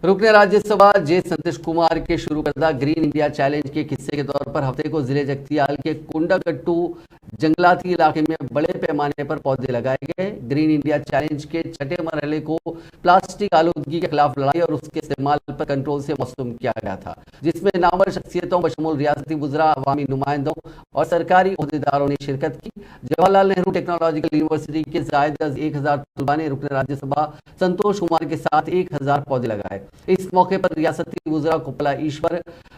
रुकने राज्यसभा जे संतोष कुमार के शुरू करदा ग्रीन इंडिया चैलेंज के हिस्से के तौर पर हफ्ते को जिले जगतियाल के कुंडागट्टू जंगलाती इलाके में बड़े पैमाने पर पौधे लगाए गए। ग्रीन इंडिया चैलेंज के छठे मरहले को प्लास्टिक आलूदगी के खिलाफ लड़ाई और उसके इस्तेमाल पर कंट्रोल से मौसूम किया गया था, जिसमें नामवर शख्सियतों बशमूल रियासती वुज़रा, अवामी नुमाइंदों और सरकारी ओहदेदारों ने शिरकत की। जवाहरलाल नेहरू टेक्नोलॉजिकल यूनिवर्सिटी के जायद 1000 तलबा ने रुकने राज्यसभा संतोष कुमार के साथ 1000 पौधे लगाए। इस मौके पर रियासती वुज़रा कुपला ईश्वर,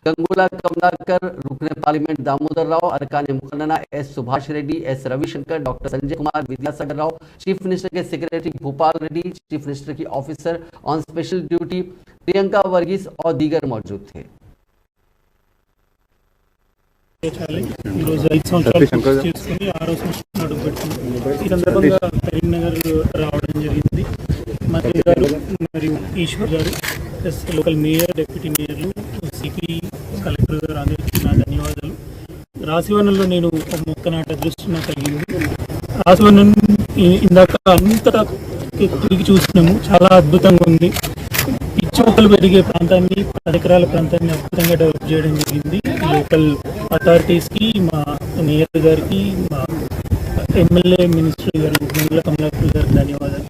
गंगूला कमलाकर, रुकने पार्लियामेंट दामोदर राव, अरकान मुकन्नना S Subhash Reddy, S Ravishankar, doctor Sanjay Kumar, Vidyasagar Rao, chief minister के secretary Bhupal Reddy, chief minister की officer on special duty Priyanka Varghese और दीगर मौजूद थे। ఈశ్వర్ గారు ప్లస్ లోకల్ మేయర్, డిప్యూటీ మేయర్లు, సిపి, కలెక్టర్ గారు అందరికీ నా ధన్యవాదాలు. రాశివనంలో నేను ఒక మొక్క నాట అదృష్టం కలిగింది. రాశివనం ఇందాక అంతటా తిరిగి చూసినాము, చాలా అద్భుతంగా ఉంది. పిచ్చి మొక్కలు పెరిగే ప్రాంతాన్ని, 10 ఎకరాల ప్రాంతాన్ని అద్భుతంగా డెవలప్ చేయడం జరిగింది. లోకల్ అథారిటీస్కి, మా మేయర్ గారికి, మా ఎమ్మెల్యే మినిస్టర్ గారు గంగుల కమలాకర్ గారికి ధన్యవాదాలు.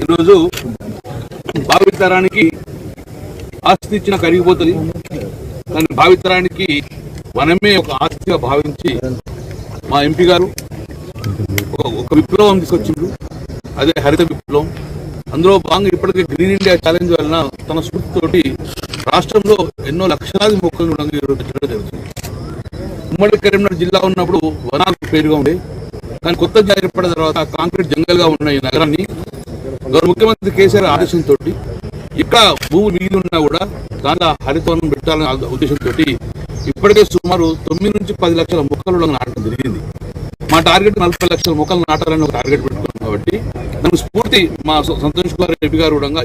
ఈరోజు భావితరానికి ఆస్తి ఇచ్చిన కరిగిపోతుంది, కానీ భావితరానికి వనమే ఒక ఆస్తిగా భావించి మా ఎంపీ గారు ఒక విప్లవం తీసుకొచ్చిండ్రు. అదే హరిత విప్లవం. అందులో భాగంగా ఇప్పటికే గ్రీన్ ఇండియా ఛాలెంజ్ వలన తన స్ఫూర్తితోటి రాష్ట్రంలో ఎన్నో లక్షలాది మొక్కలు పెట్టడం జరుగుతుంది. ఉమ్మడి కరీంనగర్ జిల్లా ఉన్నప్పుడు వనాలు పేరుగా ఉండే, కానీ కొత్త జిల్లా ఏర్పడిన తర్వాత కాంక్రీట్ జంగల్గా ఉన్న ఈ నగరాన్ని గౌరవ ముఖ్యమంత్రి కేసీఆర్ ఆదేశంతో ఇక్కడ భూములు మిగిలి ఉన్నా కూడా దాంట్లో హరితవనం పెట్టాలనే ఉద్దేశంతో ఇప్పటికే సుమారు 9 నుంచి 10 లక్షల మొక్కలు నాటడం జరిగింది. మా టార్గెట్ 40 లక్షల మొక్కలు నాటాలని ఒక టార్గెట్ పెట్టుకున్నాం. కాబట్టి దానికి స్ఫూర్తి మా సంతోష్ కుమార్ రెడ్డి గారు కూడా